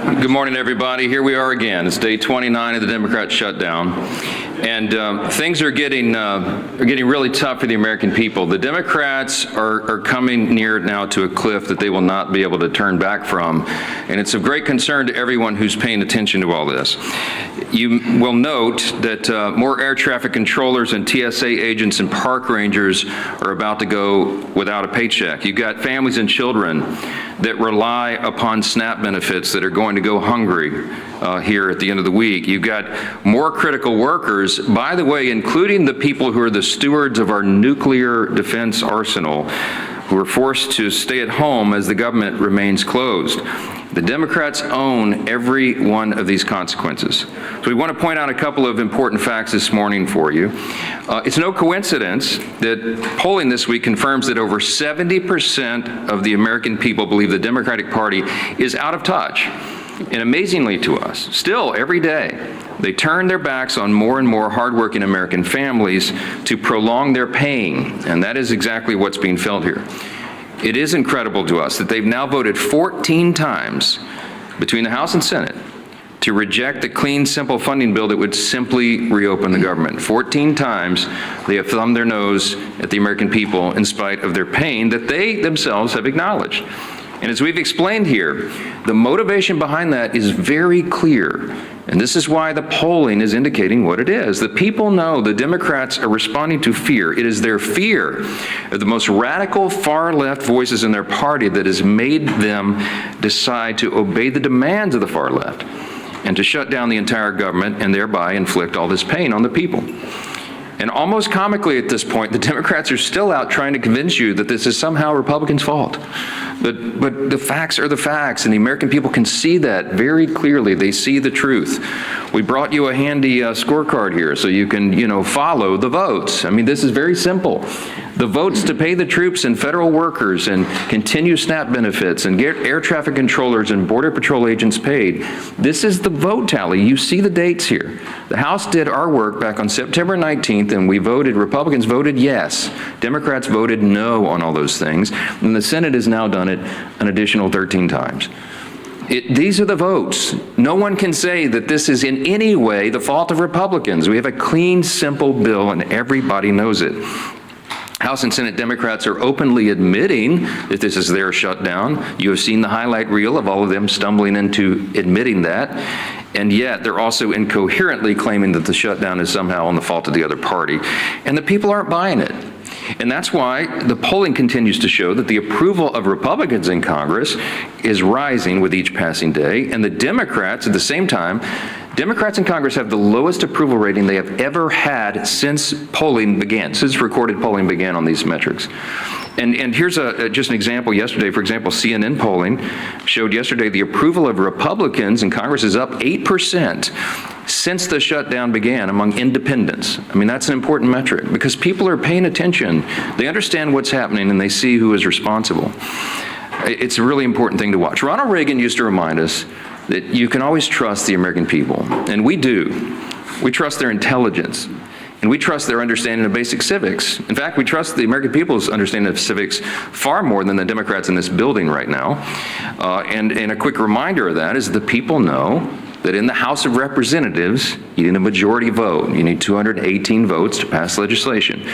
Good morning, everybody. Here we are again. It's day 29 of the Democrat shutdown. And things are getting really tough for the American people. The Democrats are coming near now to a cliff that they will not be able to turn back from. And it's of great concern to everyone who's paying attention to all this. You will note that more air traffic controllers and TSA agents and park rangers are about to go without a paycheck. You've got families and children that rely upon SNAP benefits that are going to go hungry here at the end of the week. You've got more critical workers, by the way, including the people who are the stewards of our nuclear defense arsenal, who are forced to stay at home as the government remains closed. The Democrats own every one of these consequences. So we want to point out a couple of important facts this morning for you. It's no coincidence that polling this week confirms that over 70% of the American people believe the Democratic Party is out of touch. And amazingly to us, still every day, they turn their backs on more and more hardworking American families to prolong their pain. And that is exactly what's being felt here. It is incredible to us that they've now voted 14 times between the House and Senate to reject the clean, simple funding bill that would simply reopen the government. 14 times they have thumbed their nose at the American people in spite of their pain that they themselves have acknowledged. And as we've explained here, the motivation behind that is very clear. And this is why the polling is indicating what it is. The people know the Democrats are responding to fear. It is their fear of the most radical far-left voices in their party that has made them decide to obey the demands of the far left and to shut down the entire government and thereby inflict all this pain on the people. And almost comically at this point, the Democrats are still out trying to convince you that this is somehow Republicans' fault. But the facts are the facts, and the American people can see that very clearly. They see the truth. We brought you a handy scorecard here so you can, follow the votes. I mean, this is very simple. The votes to pay the troops and federal workers and continue SNAP benefits and get air traffic controllers and Border Patrol agents paid. This is the vote tally. You see the dates here. The House did our work back on September 19th, and we voted, Republicans voted yes. Democrats voted no on all those things. And the Senate has now done it an additional 13 times. These are the votes. No one can say that this is in any way the fault of Republicans. We have a clean, simple bill, and everybody knows it. House and Senate Democrats are openly admitting that this is their shutdown. You have seen the highlight reel of all of them stumbling into admitting that. And yet they're also incoherently claiming that the shutdown is somehow on the fault of the other party. And the people aren't buying it. And that's why the polling continues to show that the approval of Republicans in Congress is rising with each passing day. And the Democrats, at the same time, Democrats in Congress have the lowest approval rating they have ever had since polling began, since recorded polling began on these metrics. And here's just an example yesterday. For example, CNN polling showed yesterday the approval of Republicans in Congress is up 8% since the shutdown began among independents. I mean, that's an important metric because people are paying attention. They understand what's happening and they see who is responsible. It's a really important thing to watch. Ronald Reagan used to remind us that you can always trust the American people, and we do. We trust their intelligence. And we trust their understanding of basic civics. In fact, we trust the American people's understanding of civics far more than the Democrats in this building right now. And a quick reminder of that is the people know that in the House of Representatives, you need a majority vote. You need 218 votes to pass legislation,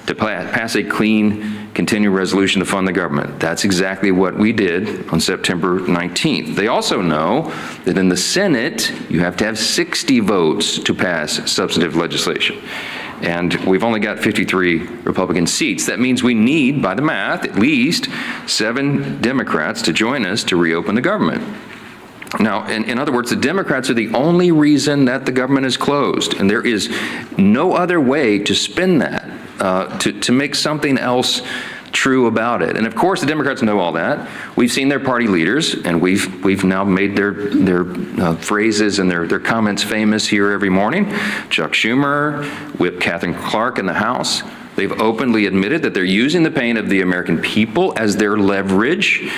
to pass a clean, continuing resolution to fund the government. That's exactly what we did on September 19th. They also know that in the Senate, you have to have 60 votes to pass substantive legislation. And we've only got 53 Republican seats. That means we need, by the math, at least 7 Democrats to join us to reopen the government. Now, in other words, the Democrats are the only reason that the government is closed, and there is no other way to spin that, to make something else true about it. And of course, the Democrats know all that. We've seen their party leaders, and we've now made their phrases and their comments famous here every morning. Chuck Schumer, Whip Catherine Clark in the House. They've openly admitted that they're using the pain of the American people as their leverage.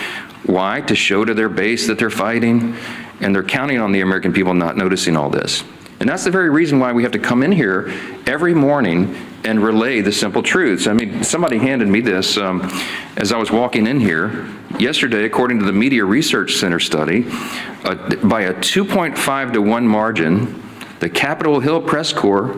Why? To show to their base that they're fighting, and they're counting on the American people not noticing all this. And that's the very reason why we have to come in here every morning and relay the simple truths. I mean, somebody handed me this as I was walking in here. Yesterday, according to the Media Research Center study, by a 2.5 to 1 margin, the Capitol Hill Press Corps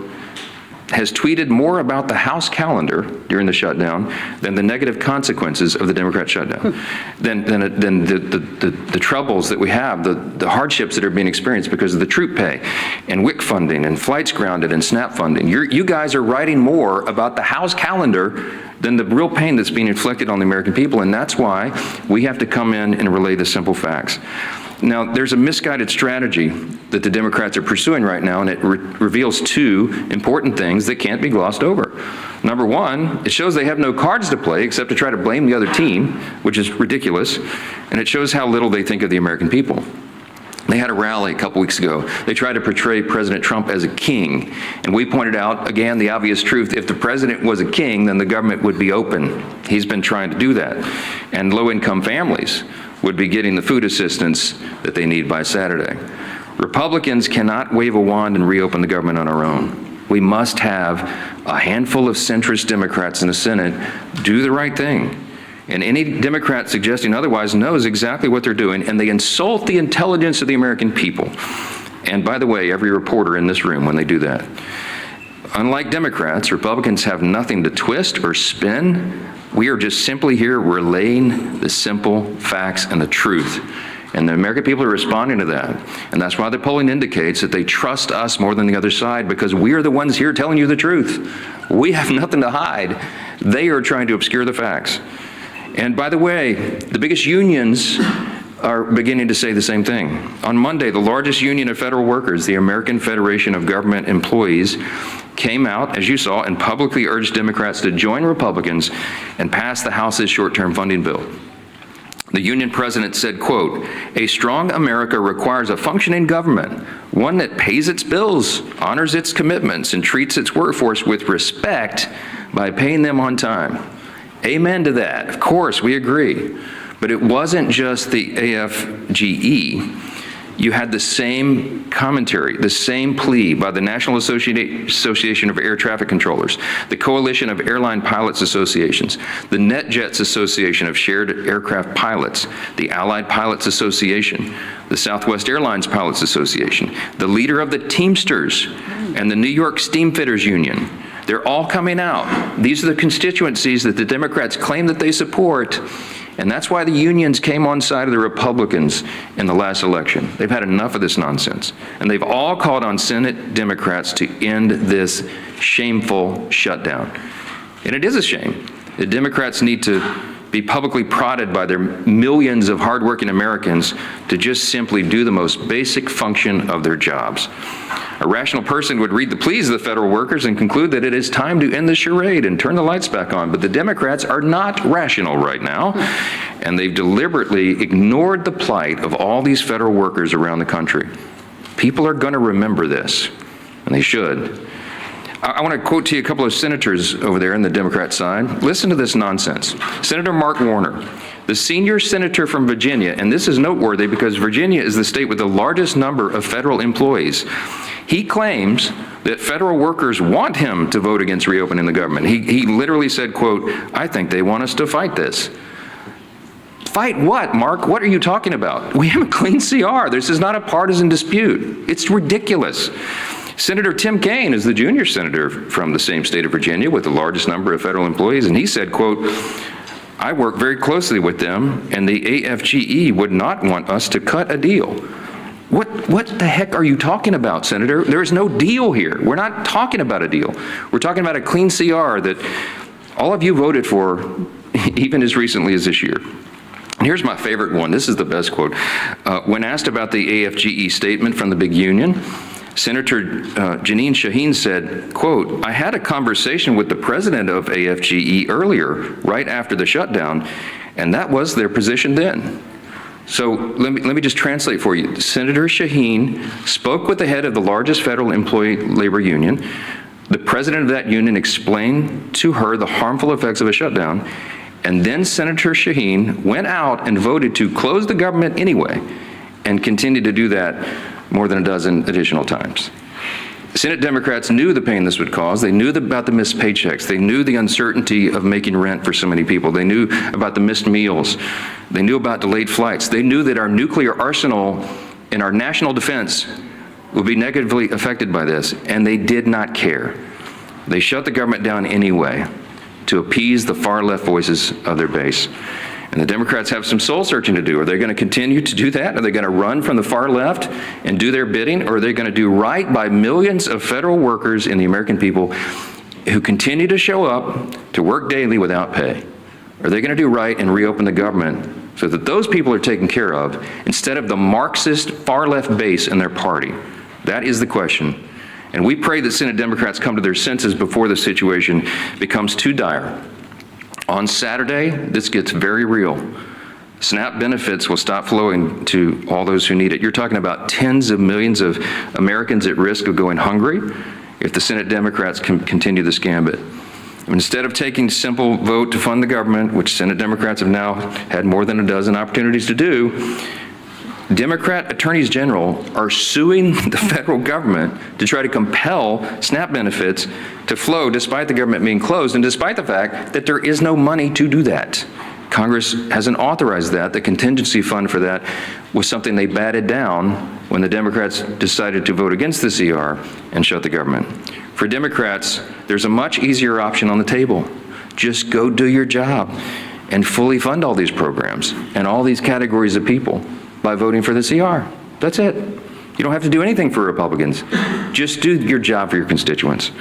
has tweeted more about the House calendar during the shutdown than the negative consequences of the Democrat shutdown, than the troubles that we have, the hardships that are being experienced because of the troop pay and WIC funding and flights grounded and SNAP funding. You guys are writing more about the House calendar than the real pain that's being inflicted on the American people, and that's why we have to come in and relay the simple facts. Now, there's a misguided strategy that the Democrats are pursuing right now, and it reveals two important things that can't be glossed over. Number one, it shows they have no cards to play except to try to blame the other team, which is ridiculous, and it shows how little they think of the American people. They had a rally a couple weeks ago. They tried to portray President Trump as a king, and we pointed out, again, the obvious truth. If the president was a king, then the government would be open. He's been trying to do that, and low-income families would be getting the food assistance that they need by Saturday. Republicans cannot wave a wand and reopen the government on our own. We must have a handful of centrist Democrats in the Senate do the right thing. And any Democrat suggesting otherwise knows exactly what they're doing, and they insult the intelligence of the American people. And by the way, every reporter in this room when they do that. Unlike Democrats, Republicans have nothing to twist or spin. We are just simply here relaying the simple facts and the truth. And the American people are responding to that. And that's why the polling indicates that they trust us more than the other side, because we are the ones here telling you the truth. We have nothing to hide. They are trying to obscure the facts. And by the way, the biggest unions are beginning to say the same thing. On Monday, the largest union of federal workers, the American Federation of Government Employees, came out, as you saw, and publicly urged Democrats to join Republicans and pass the House's short-term funding bill. The union president said, quote, "A strong America requires a functioning government, one that pays its bills, honors its commitments, and treats its workforce with respect by paying them on time." Amen to that. Of course, we agree. But it wasn't just the AFGE. You had the same commentary, the same plea by the National Association of Air Traffic Controllers, the Coalition of Airline Pilots Associations, the NetJets Association of Shared Aircraft Pilots, the Allied Pilots Association, the Southwest Airlines Pilots Association, the leader of the Teamsters, and the New York Steamfitters Union. They're all coming out. These are the constituencies that the Democrats claim that they support. And that's why the unions came on side of the Republicans in the last election. They've had enough of this nonsense. And they've all called on Senate Democrats to end this shameful shutdown. And it is a shame. The Democrats need to be publicly prodded by their millions of hardworking Americans to just simply do the most basic function of their jobs. A rational person would read the pleas of the federal workers and conclude that it is time to end the charade and turn the lights back on. But the Democrats are not rational right now, and they've deliberately ignored the plight of all these federal workers around the country. People are going to remember this, and they should. I want to quote to you a couple of senators over there on the Democrat side. Listen to this nonsense. Senator Mark Warner, the senior senator from Virginia, and this is noteworthy because Virginia is the state with the largest number of federal employees. He claims that federal workers want him to vote against reopening the government. He literally said, quote, "I think they want us to fight this." Fight what, Mark? What are you talking about? We have a clean CR. This is not a partisan dispute. It's ridiculous. Senator Tim Kaine is the junior senator from the same state of Virginia with the largest number of federal employees, and he said, quote, "I work very closely with them, and the AFGE would not want us to cut a deal." What the heck are you talking about, Senator? There is no deal here. We're not talking about a deal. We're talking about a clean CR that all of you voted for even as recently as this year. And here's my favorite one. This is the best quote. When asked about the AFGE statement from the big union, Senator Jeanine Shaheen said, quote, "I had a conversation with the president of AFGE earlier, right after the shutdown, and that was their position then." So let me just translate for you. Senator Shaheen spoke with the head of the largest federal employee labor union. The president of that union explained to her the harmful effects of a shutdown, and then Senator Shaheen went out and voted to close the government anyway, and continued to do that more than a dozen additional times. Senate Democrats knew the pain this would cause. They knew about the missed paychecks. They knew the uncertainty of making rent for so many people. They knew about the missed meals. They knew about delayed flights. They knew that our nuclear arsenal and our national defense would be negatively affected by this, and they did not care. They shut the government down anyway to appease the far-left voices of their base. And the Democrats have some soul-searching to do. Are they going to continue to do that? Are they going to run from the far left and do their bidding? Or are they going to do right by millions of federal workers and the American people who continue to show up to work daily without pay? Are they going to do right and reopen the government so that those people are taken care of instead of the Marxist far-left base in their party? That is the question. And we pray that Senate Democrats come to their senses before the situation becomes too dire. On Saturday, this gets very real. SNAP benefits will stop flowing to all those who need it. You're talking about tens of millions of Americans at risk of going hungry if the Senate Democrats can continue this gambit. Instead of taking a simple vote to fund the government, which Senate Democrats have now had more than a dozen opportunities to do, Democrat attorneys general are suing the federal government to try to compel SNAP benefits to flow despite the government being closed and despite the fact that there is no money to do that. Congress hasn't authorized that. The contingency fund for that was something they batted down when the Democrats decided to vote against the CR and shut the government. For Democrats, there's a much easier option on the table. Just go do your job and fully fund all these programs and all these categories of people by voting for the CR. That's it. You don't have to do anything for Republicans. Just do your job for your constituents.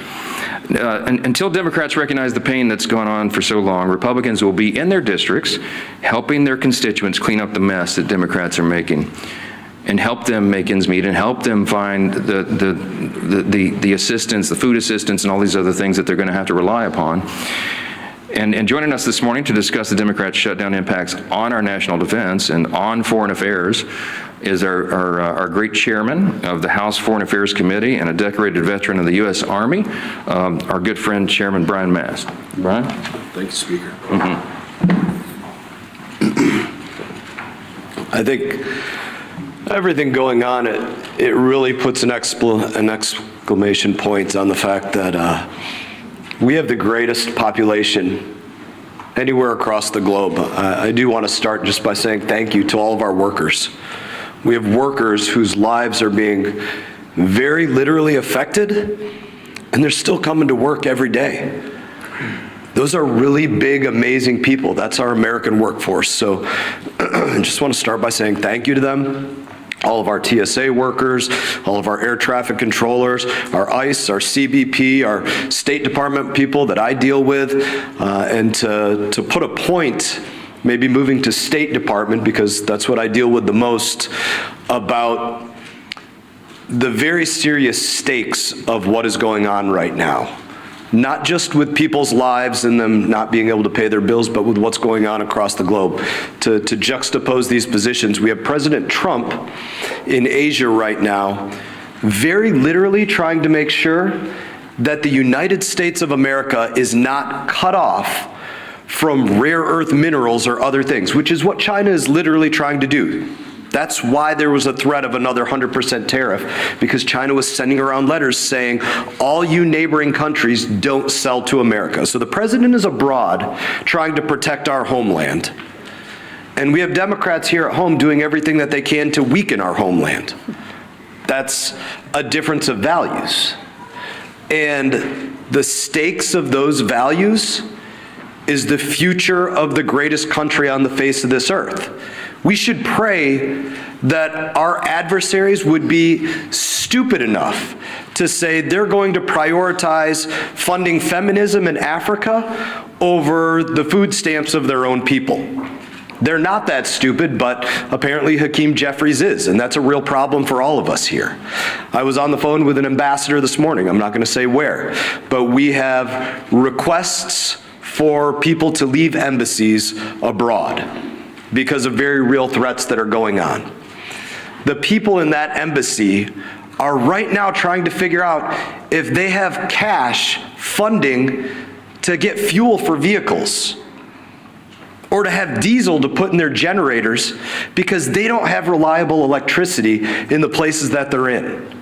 Until Democrats recognize the pain that's gone on for so long, Republicans will be in their districts helping their constituents clean up the mess that Democrats are making and help them make ends meet and help them find the assistance, the food assistance, and all these other things that they're going to have to rely upon. And joining us this morning to discuss the Democrats' shutdown impacts on our national defense and on foreign affairs is our great chairman of the House Foreign Affairs Committee and a decorated veteran of the U.S. Army, our good friend, Chairman Brian Mast. Brian? Thank you, Speaker. I think everything going on, it really puts an exclamation point on the fact that we have the greatest population anywhere across the globe. I do want to start just by saying thank you to all of our workers. We have workers whose lives are being very literally affected, and they're still coming to work every day. Those are really big, amazing people. That's our American workforce. So I just want to start by saying thank you to them. All of our TSA workers, all of our air traffic controllers, our ICE, our CBP, our State Department people that I deal with, and to put a point, maybe moving to State Department because that's what I deal with the most, about the very serious stakes of what is going on right now. Not just with people's lives and them not being able to pay their bills, but with what's going on across the globe. To juxtapose these positions, we have President Trump in Asia right now, very literally trying to make sure that the United States of America is not cut off from rare earth minerals or other things, which is what China is literally trying to do. That's why there was a threat of another 100% tariff, because China was sending around letters saying, all you neighboring countries don't sell to America. So the president is abroad trying to protect our homeland. And we have Democrats here at home doing everything that they can to weaken our homeland. That's a difference of values. And the stakes of those values is the future of the greatest country on the face of this earth. We should pray that our adversaries would be stupid enough to say they're going to prioritize funding feminism in Africa over the food stamps of their own people. They're not that stupid, but apparently Hakeem Jeffries is, and that's a real problem for all of us here. I was on the phone with an ambassador this morning. I'm not going to say where, but we have requests for people to leave embassies abroad because of very real threats that are going on. The people in that embassy are right now trying to figure out if they have cash funding to get fuel for vehicles or to have diesel to put in their generators because they don't have reliable electricity in the places that they're in.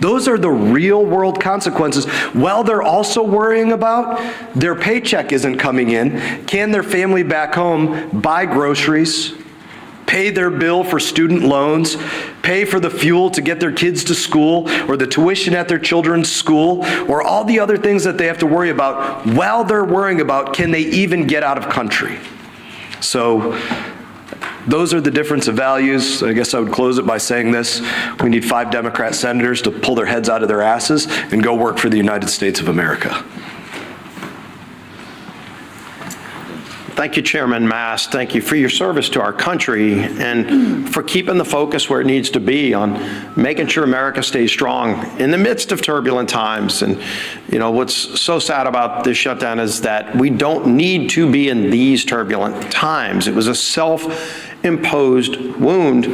Those are the real world consequences. Well, they're also worrying about their paycheck isn't coming in. Can their family back home buy groceries, pay their bill for student loans, pay for the fuel to get their kids to school, or the tuition at their children's school, or all the other things that they have to worry about while they're worrying about can they even get out of country? So those are the difference of values. I guess I would close it by saying this. We need 5 Democrat senators to pull their heads out of their asses and go work for the United States of America. Thank you, Chairman Mast. Thank you for your service to our country and for keeping the focus where it needs to be on making sure America stays strong in the midst of turbulent times. And, you know, what's so sad about this shutdown is that we don't need to be in these turbulent times. It was a self-imposed wound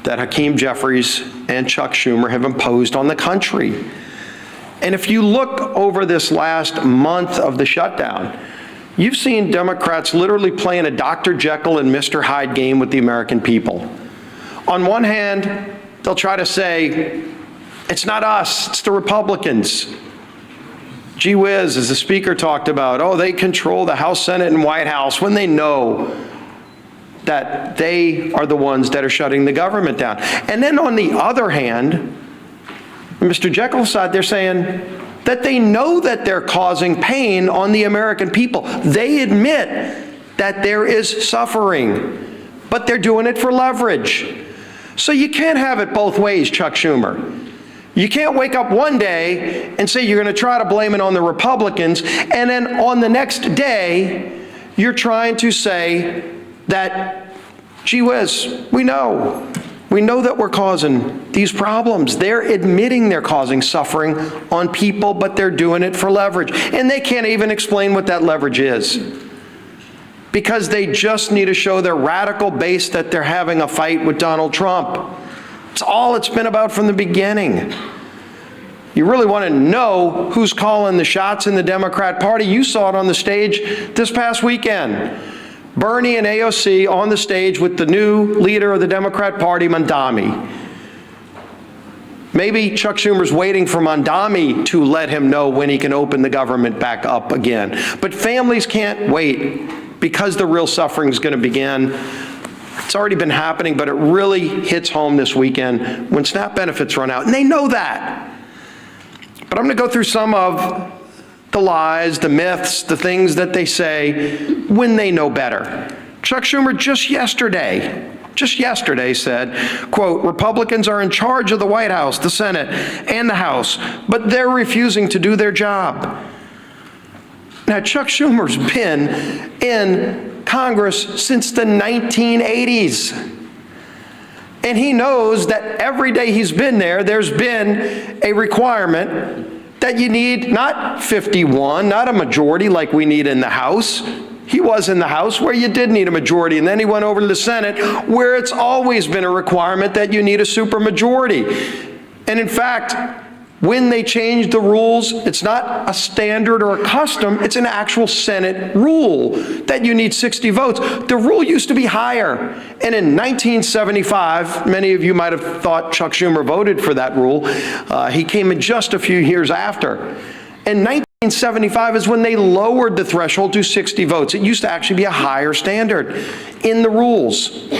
that Hakeem Jeffries and Chuck Schumer have imposed on the country. And if you look over this last month of the shutdown, you've seen Democrats literally playing a Dr. Jekyll and Mr. Hyde game with the American people. On one hand, they'll try to say, it's not us, it's the Republicans. Gee whiz, as the speaker talked about, oh, they control the House, Senate, and White House, when they know that they are the ones that are shutting the government down. And then on the other hand, Mr. Jekyll's side, they're saying that they know that they're causing pain on the American people. They admit that there is suffering, but they're doing it for leverage. So you can't have it both ways, Chuck Schumer. You can't wake up one day and say you're going to try to blame it on the Republicans, and then on the next day, you're trying to say that, gee whiz, we know that we're causing these problems. They're admitting they're causing suffering on people, but they're doing it for leverage. And they can't even explain what that leverage is, because they just need to show their radical base that they're having a fight with Donald Trump. It's all it's been about from the beginning. You really want to know who's calling the shots in the Democrat Party? You saw it on the stage this past weekend. Bernie and AOC on the stage with the new leader of the Democrat Party, Mamdani. Maybe Chuck Schumer's waiting for Mamdani to let him know when he can open the government back up again. But families can't wait, because the real suffering is going to begin. It's already been happening, but it really hits home this weekend when SNAP benefits run out, and they know that. But I'm going to go through some of the lies, the myths, the things that they say when they know better. Chuck Schumer just yesterday said, quote, Republicans are in charge of the White House, the Senate, and the House, but they're refusing to do their job. Now, Chuck Schumer's been in Congress since the 1980s. And he knows that every day he's been there, there's been a requirement that you need not 51, not a majority like we need in the House. He was in the House where you did need a majority, and then he went over to the Senate where it's always been a requirement that you need a supermajority. And in fact, when they changed the rules, it's not a standard or a custom, it's an actual Senate rule that you need 60 votes. The rule used to be higher. And in 1975, many of you might have thought Chuck Schumer voted for that rule. He came in just a few years after. In 1975 is when they lowered the threshold to 60 votes. It used to actually be a higher standard in the rules.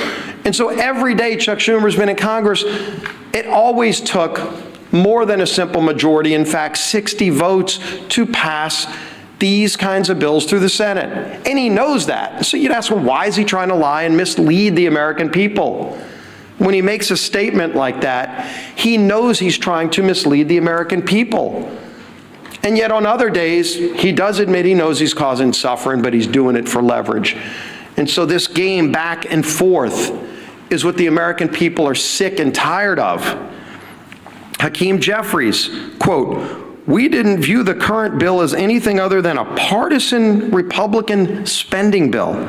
And so every day Chuck Schumer's been in Congress, it always took more than a simple majority, in fact, 60 votes to pass these kinds of bills through the Senate. And he knows that. So you'd ask him, why is he trying to lie and mislead the American people? When he makes a statement like that, he knows he's trying to mislead the American people. And yet on other days, he does admit he knows he's causing suffering, but he's doing it for leverage. And so this game back and forth is what the American people are sick and tired of. Hakeem Jeffries, quote, we didn't view the current bill as anything other than a partisan Republican spending bill.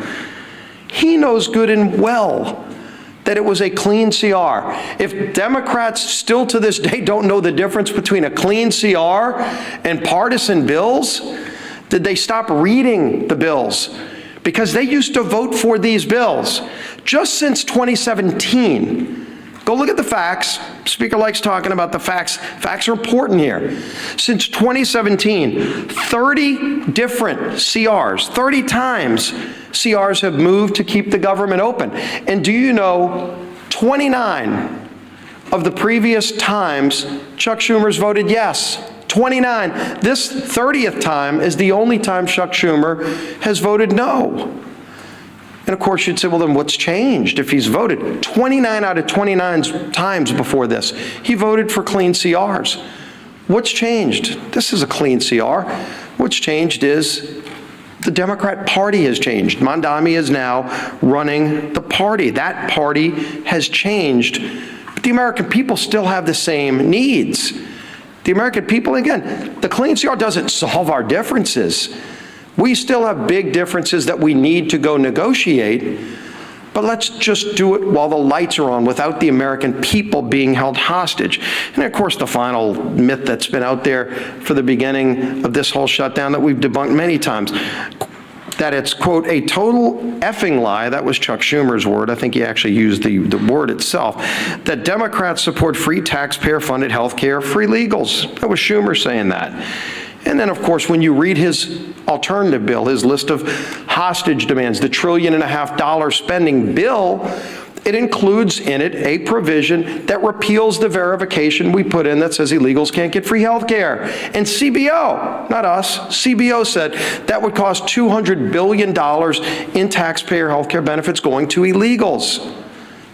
He knows good and well that it was a clean CR. If Democrats still to this day don't know the difference between a clean CR and partisan bills, did they stop reading the bills? Because they used to vote for these bills. Just since 2017, Go look at the facts. Speaker likes talking about the facts. Facts are important here. Since 2017, 30 different CRs, 30 times CRs have moved to keep the government open. And do you know 29 of the previous times Chuck Schumer's voted yes? 29. This 30th time is the only time Chuck Schumer has voted no. And of course, you'd say, well, then what's changed if he's voted? 29 out of 29 times before this, he voted for clean CRs. What's changed? This is a clean CR. What's changed is the Democrat Party has changed. Mondami is now running the party. That party has changed. But the American people still have the same needs. The American people, again, the clean CR doesn't solve our differences. We still have big differences that we need to go negotiate, but let's just do it while the lights are on without the American people being held hostage. And of course, the final myth that's been out there for the beginning of this whole shutdown that we've debunked many times, that it's, quote, a total effing lie, that was Chuck Schumer's word, I think he actually used the word itself, that Democrats support free taxpayer-funded health care, free legals. That was Schumer saying that. And then, of course, when you read his alternative bill, his list of hostage demands, the $1.5 trillion spending bill, it includes in it a provision that repeals the verification we put in that says illegals can't get free health care. And CBO, not us, CBO said that would cost $200 billion in taxpayer health care benefits going to illegals.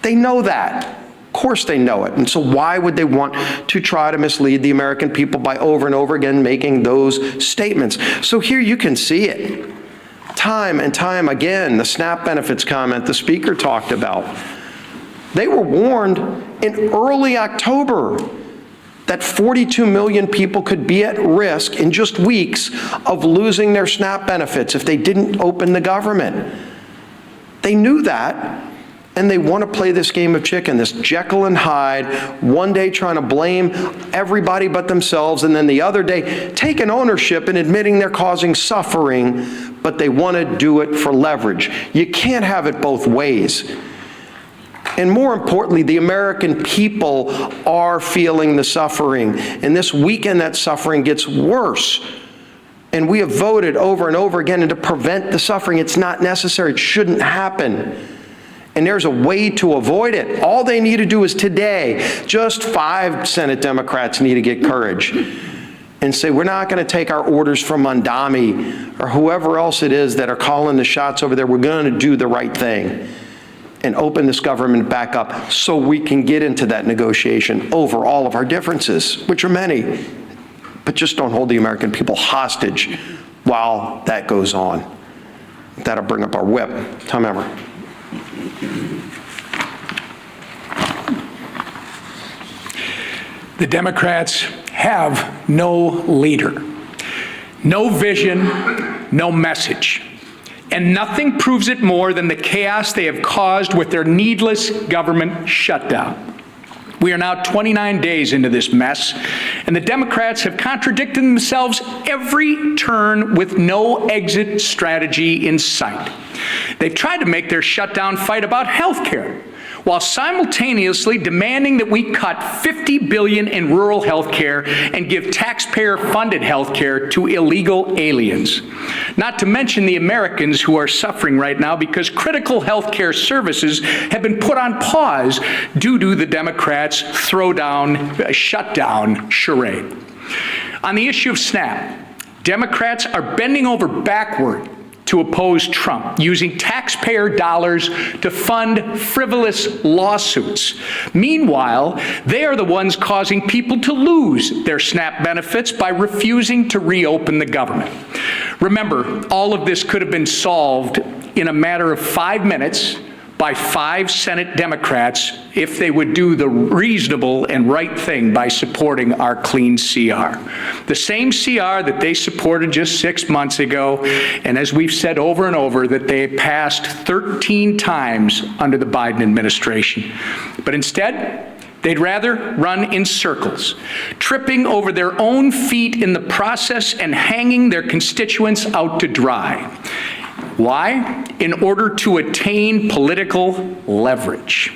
They know that. Of course they know it. And so why would they want to try to mislead the American people by over and over again making those statements? So here you can see it. Time and time again, the SNAP benefits comment the speaker talked about. They were warned in early October that 42 million people could be at risk in just weeks of losing their SNAP benefits if they didn't open the government. They knew that. And they want to play this game of chicken, this Jekyll and Hyde, one day trying to blame everybody but themselves, and then the other day taking ownership and admitting they're causing suffering, but they want to do it for leverage. You can't have it both ways. And more importantly, the American people are feeling the suffering. And this weekend, that suffering gets worse. And we have voted over and over again to prevent the suffering. It's not necessary. It shouldn't happen. And there's a way to avoid it. All they need to do is today, just 5 Senate Democrats need to get courage and say, we're not going to take our orders from Mondami or whoever else it is that are calling the shots over there. We're going to do the right thing and open this government back up so we can get into that negotiation over all of our differences, which are many, but just don't hold the American people hostage while that goes on. That'll bring up our whip. Tom Emmer. The Democrats have no leader, no vision, no message. And nothing proves it more than the chaos they have caused with their needless government shutdown. We are now 29 days into this mess, and the Democrats have contradicted themselves every turn with no exit strategy in sight. They've tried to make their shutdown fight about health care, while simultaneously demanding that we cut $50 billion in rural health care and give taxpayer-funded health care to illegal aliens. Not to mention the Americans who are suffering right now because critical health care services have been put on pause due to the Democrats' shutdown charade. On the issue of SNAP, Democrats are bending over backward to oppose Trump, using taxpayer dollars to fund frivolous lawsuits. Meanwhile, they are the ones causing people to lose their SNAP benefits by refusing to reopen the government. Remember, all of this could have been solved in a matter of 5 minutes by 5 Senate Democrats if they would do the reasonable and right thing by supporting our clean CR. The same CR that they supported just 6 months ago, and as we've said over and over, that they passed 13 times under the Biden administration. But instead, they'd rather run in circles, tripping over their own feet in the process and hanging their constituents out to dry. Why? In order to attain political leverage.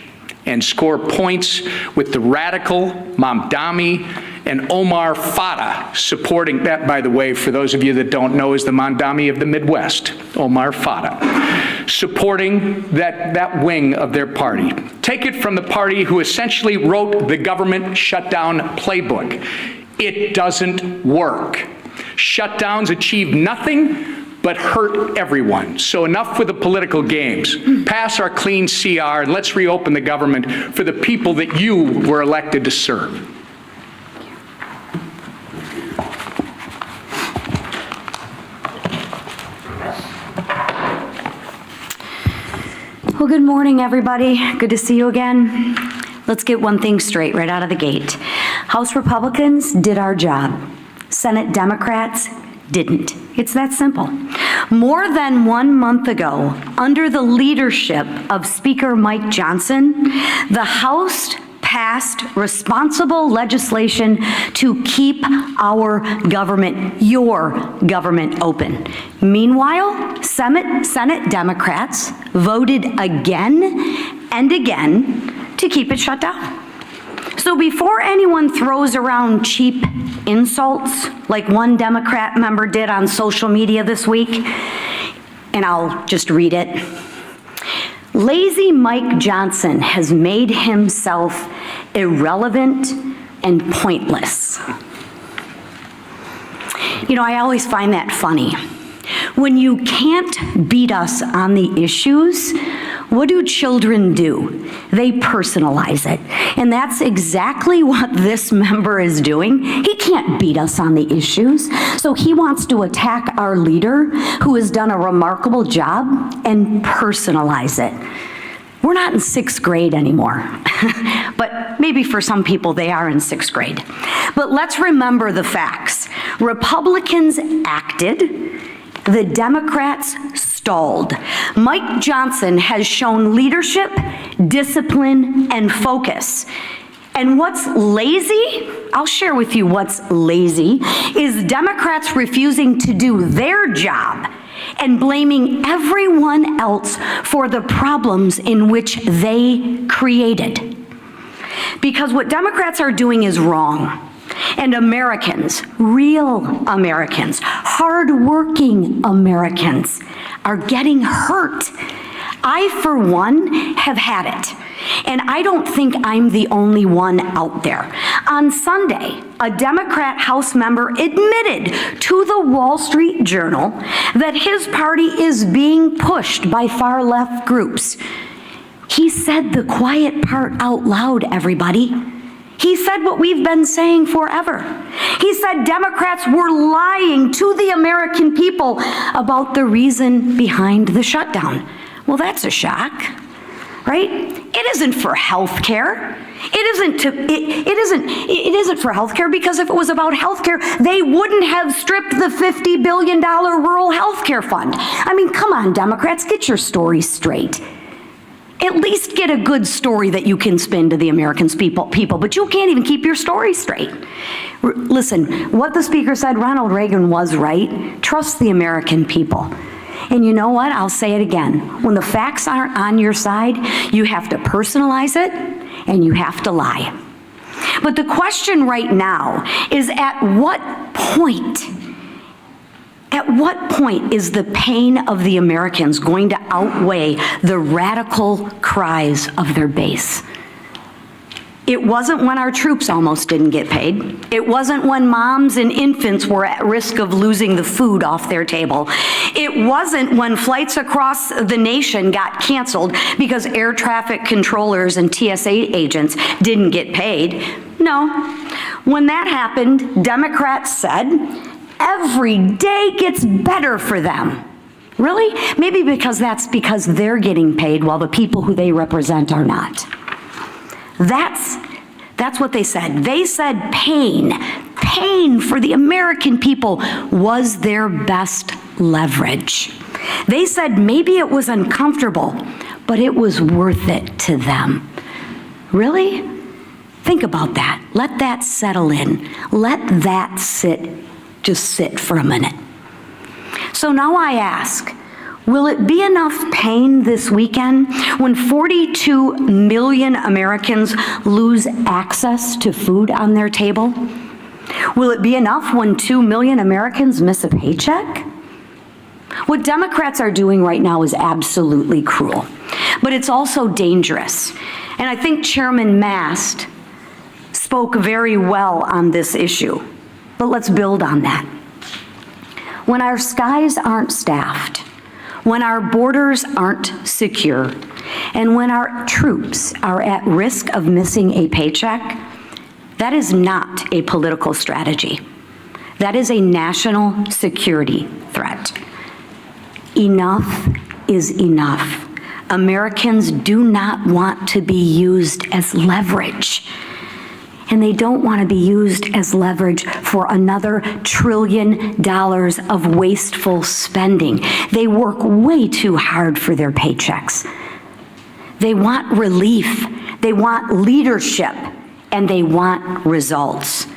and score points with the radical Mamdani and Omar Fata supporting that, by the way, for those of you that don't know, is the Mamdani of the Midwest, Omar Fata, supporting that wing of their party. Take it from the party who essentially wrote the government shutdown playbook. It doesn't work. Shutdowns achieve nothing but hurt everyone. So enough with the political games. Pass our clean CR and let's reopen the government for the people that you were elected to serve. Well, good morning, everybody. Good to see you again. Let's get one thing straight right out of the gate. House Republicans did our job. Senate Democrats didn't. It's that simple. More than 1 month ago, under the leadership of Speaker Mike Johnson, the House passed responsible legislation to keep our government, your government, open. Meanwhile, Senate Democrats voted again and again to keep it shut down. So before anyone throws around cheap insults like one Democrat member did on social media this week, and I'll just read it. Lazy Mike Johnson has made himself irrelevant and pointless. You know, I always find that funny. When you can't beat us on the issues, what do children do? They personalize it. And that's exactly what this member is doing. He can't beat us on the issues, so he wants to attack our leader, who has done a remarkable job, and personalize it. We're not in 6th grade anymore, but maybe for some people they are in 6th grade. But let's remember the facts. Republicans acted, the Democrats stalled. Mike Johnson has shown leadership, discipline, and focus. And what's lazy? I'll share with you what's lazy, is Democrats refusing to do their job and blaming everyone else for the problems in which they created. Because what Democrats are doing is wrong. And Americans, real Americans, hardworking Americans, are getting hurt. I, for one, have had it. And I don't think I'm the only one out there. On Sunday, a Democrat House member admitted to the Wall Street Journal that his party is being pushed by far-left groups. He said the quiet part out loud, everybody. He said what we've been saying forever. He said Democrats were lying to the American people about the reason behind the shutdown. Well, that's a shock, right? It isn't for health care. It isn't for health care, because if it was about health care, they wouldn't have stripped the $50 billion rural health care fund. I mean, come on, Democrats, get your story straight. At least get a good story that you can spin to the American people, but you can't even keep your story straight. Listen, what the speaker said, Ronald Reagan was right. Trust the American people. And you know what? I'll say it again. When the facts aren't on your side, you have to personalize it and you have to lie. But the question right now is, at what point is the pain of the Americans going to outweigh the radical cries of their base? It wasn't when our troops almost didn't get paid. It wasn't when moms and infants were at risk of losing the food off their table. It wasn't when flights across the nation got canceled because air traffic controllers and TSA agents didn't get paid. No. When that happened, Democrats said, every day gets better for them. Really? Maybe because they're getting paid while the people who they represent are not. That's what they said. They said pain for the American people was their best leverage. They said maybe it was uncomfortable, but it was worth it to them. Really? Think about that. Let that settle in. Let that just sit for a minute. So now I ask, Will it be enough pain this weekend when 42 million Americans lose access to food on their table? Will it be enough when 2 million Americans miss a paycheck? What Democrats are doing right now is absolutely cruel, but it's also dangerous. And I think Chairman Mast spoke very well on this issue, but let's build on that. When our skies aren't staffed, when our borders aren't secure, and when our troops are at risk of missing a paycheck, that is not a political strategy. That is a national security threat. Enough is enough. Americans do not want to be used as leverage. And they don't want to be used as leverage for another $1 trillion of wasteful spending. They work way too hard for their paychecks. They want relief, they want leadership, and they want results.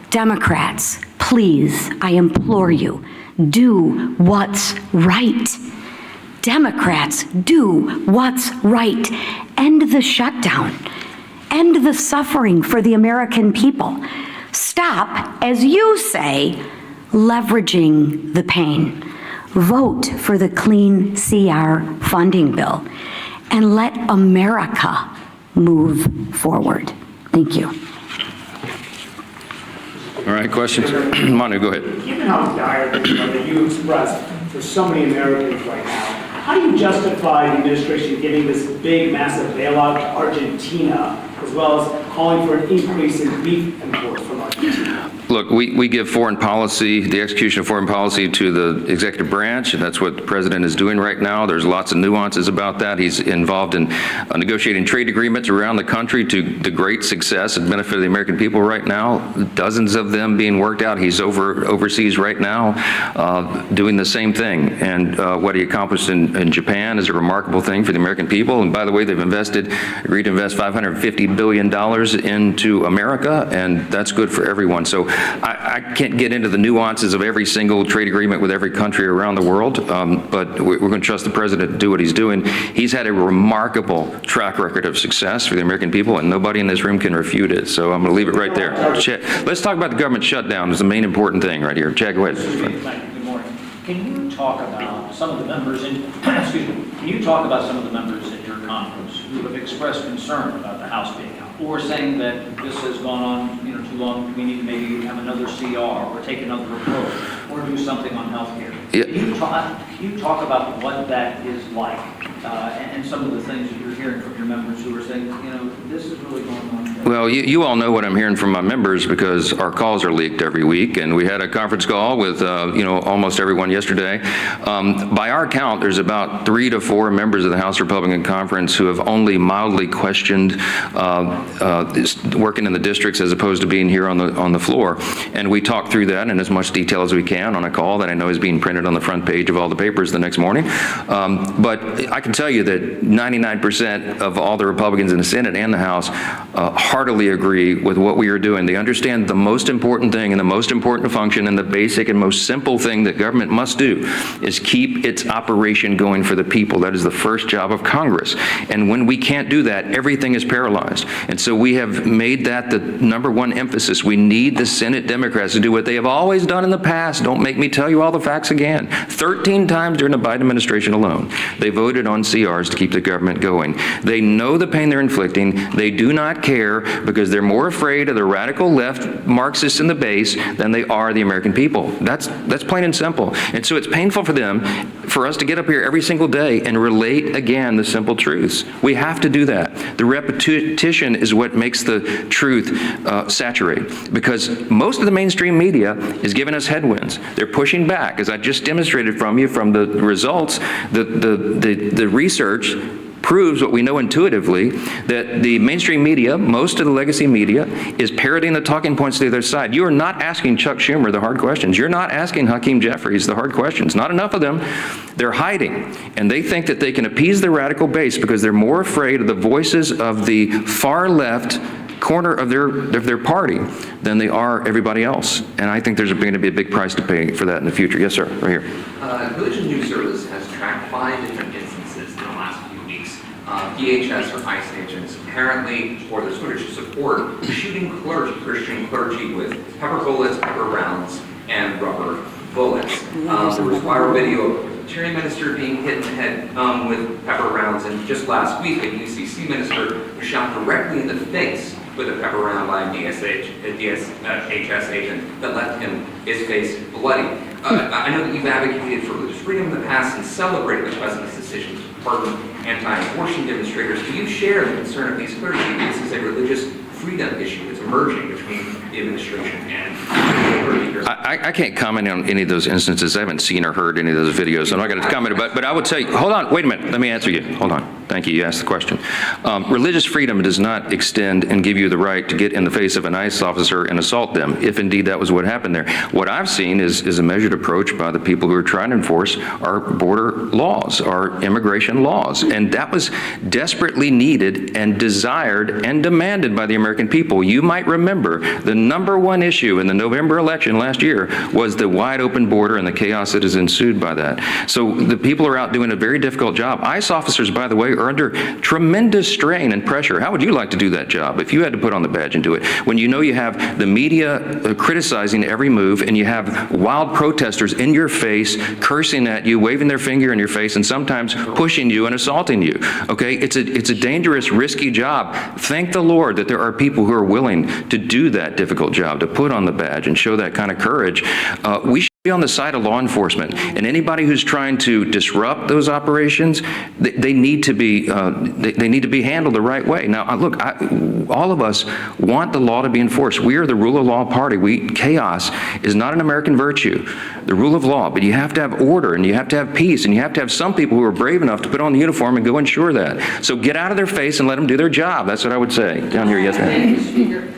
Democrats, please, I implore you, do what's right. Democrats, do what's right. End the shutdown. End the suffering for the American people. Stop, as you say, leveraging the pain. Vote for the Clean CR funding bill and let America move forward. Thank you. All right, questions? Manu, go ahead. Given how dire that you expressed for so many Americans right now, how do you justify the administration giving this big, massive bailout to Argentina, as well as calling for an increase in beef imports from Argentina? Look, we give foreign policy, the execution of foreign policy to the executive branch, and that's what the president is doing right now. There's lots of nuances about that. He's involved in negotiating trade agreements around the country to the great success and benefit of the American people right now. Dozens of them being worked out. He's overseas right now doing the same thing. And what he accomplished in Japan is a remarkable thing for the American people. And by the way, they've agreed to invest $550 billion into America, and that's good for everyone. So I can't get into the nuances of every single trade agreement with every country around the world, but we're going to trust the president to do what he's doing. He's had a remarkable track record of success for the American people, and nobody in this room can refute it. So I'm going to leave it right there. Let's talk about the government shutdown. It's the main important thing right here. Chad, go ahead. Thank you. Good morning. Can you talk about some of the members in, excuse me, can you talk about some of the members in your conference who have expressed concern about the House being out, or saying that this has gone on, too long, we need to maybe have another CR or take another approach or do something on health care? Yeah. Can you talk about what that is like and some of the things that you're hearing from your members who are saying, this is really going on? Well, you all know what I'm hearing from my members because our calls are leaked every week, and we had a conference call with almost everyone yesterday. By our count, there's about 3 to 4 members of the House Republican Conference who have only mildly questioned working in the districts as opposed to being here on the floor. And we talked through that in as much detail as we can on a call that I know is being printed on the front page of all the papers the next morning. But I can tell you that 99% of all the Republicans in the Senate and the House heartily agree with what we are doing. They understand the most important thing and the most important function and the basic and most simple thing that government must do is keep its operation going for the people. That is the first job of Congress. And when we can't do that, everything is paralyzed. And so we have made that the #1 emphasis. We need the Senate Democrats to do what they have always done in the past. Don't make me tell you all the facts again. 13 times during the Biden administration alone, they voted on CRs to keep the government going. They know the pain they're inflicting. They do not care because they're more afraid of the radical left Marxists in the base than they are the American people. That's plain and simple. And so it's painful for them, for us to get up here every single day and relate again the simple truths. We have to do that. The repetition is what makes the truth saturate, because most of the mainstream media is giving us headwinds. They're pushing back, as I just demonstrated from you from the results. The research proves what we know intuitively, that the mainstream media, most of the legacy media, is parroting the talking points to the other side. You are not asking Chuck Schumer the hard questions. You're not asking Hakeem Jeffries the hard questions. Not enough of them. They're hiding. And they think that they can appease the radical base because they're more afraid of the voices of the far left corner of their party than they are everybody else. And I think there's going to be a big price to pay for that in the future. Yes, sir, right here. Religion News Service has tracked 5 different instances in the last few weeks. DHS or ICE agents apparently, or there's footage to support, shooting Christian clergy with pepper bullets, pepper rounds, and rubber bullets. There was viral video of a Presbyterian minister being hit in the head with pepper rounds, and just last week, a UCC minister was shot directly in the face with a pepper round by a DHS agent that left his face bloody. I know that you've advocated for religious freedom in the past and celebrated the president's decision to pardon anti-abortion demonstrators. Do you share the concern of these clergy? This is a religious freedom issue that's emerging between the administration and the clergy. I can't comment on any of those instances. I haven't seen or heard any of those videos. I'm not going to comment, but I would say, hold on, wait a minute. Let me answer you. Hold on. Thank you. You asked the question. Religious freedom does not extend and give you the right to get in the face of an ICE officer and assault them, if indeed that was what happened there. What I've seen is a measured approach by the people who are trying to enforce our border laws, our immigration laws. And that was desperately needed and desired and demanded by the American people. You might remember the #1 issue in the November election last year was the wide open border and the chaos that has ensued by that. So the people are out doing a very difficult job. ICE officers, by the way, are under tremendous strain and pressure. How would you like to do that job if you had to put on the badge and do it? When you know you have the media criticizing every move and you have wild protesters in your face, cursing at you, waving their finger in your face, and sometimes pushing you and assaulting you. Okay? It's a dangerous, risky job. Thank the Lord that there are people who are willing to do that difficult job, to put on the badge and show that kind of courage. We should be on the side of law enforcement, and anybody who's trying to disrupt those operations, they need to be handled the right way. Now, look, all of us want the law to be enforced. We are the rule of law party. Chaos is not an American virtue, the rule of law, but you have to have order, and you have to have peace, and you have to have some people who are brave enough to put on the uniform and go ensure that. So get out of their face and let them do their job. That's what I would say. Down here, yes, ma'am. Thank you, Speaker.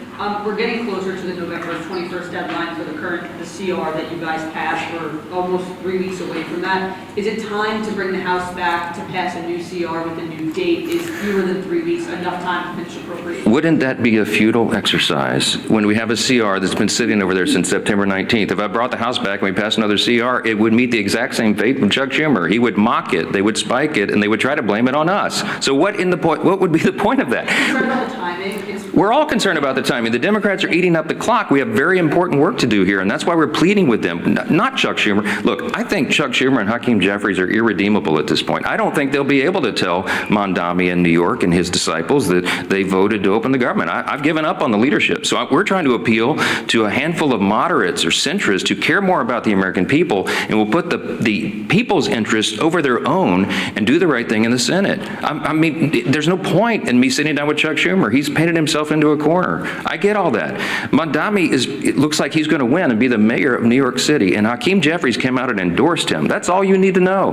We're getting closer to the November 21st deadline for the CR that you guys passed. We're almost 3 weeks away from that. Is it time to bring the House back to pass a new CR with a new date? Is fewer than 3 weeks enough time to finish appropriations? Wouldn't that be a futile exercise when we have a CR that's been sitting over there since September 19th? If I brought the House back and we passed another CR, it would meet the exact same fate with Chuck Schumer. He would mock it, they would spike it, and they would try to blame it on us. So what would be the point of that? Concerned about the timing? We're all concerned about the timing. The Democrats are eating up the clock. We have very important work to do here, and that's why we're pleading with them, not Chuck Schumer. Look, I think Chuck Schumer and Hakeem Jeffries are irredeemable at this point. I don't think they'll be able to tell Mondami in New York and his disciples that they voted to open the government. I've given up on the leadership. So we're trying to appeal to a handful of moderates or centrists who care more about the American people and will put the people's interests over their own and do the right thing in the Senate. I mean, there's no point in me sitting down with Chuck Schumer. He's painted himself into a corner. I get all that. Mondami it looks like he's going to win and be the mayor of New York City, and Hakeem Jeffries came out and endorsed him. That's all you need to know.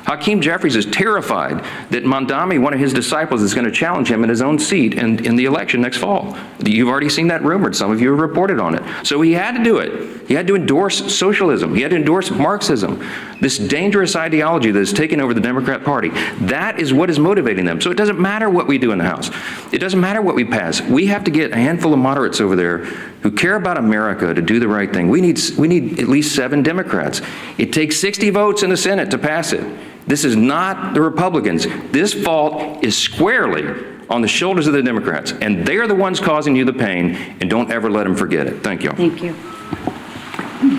Hakeem Jeffries is terrified that Mondami, one of his disciples, is going to challenge him in his own seat in the election next fall. You've already seen that rumored. Some of you have reported on it. So he had to do it. He had to endorse socialism. He had to endorse Marxism, this dangerous ideology that has taken over the Democrat Party. That is what is motivating them. So it doesn't matter what we do in the House. It doesn't matter what we pass. We have to get a handful of moderates over there who care about America to do the right thing. We need at least 7 Democrats. It takes 60 votes in the Senate to pass it. This is not the Republicans. This fault is squarely on the shoulders of the Democrats, and they are the ones causing you the pain, and don't ever let them forget it. Thank you. Thank you.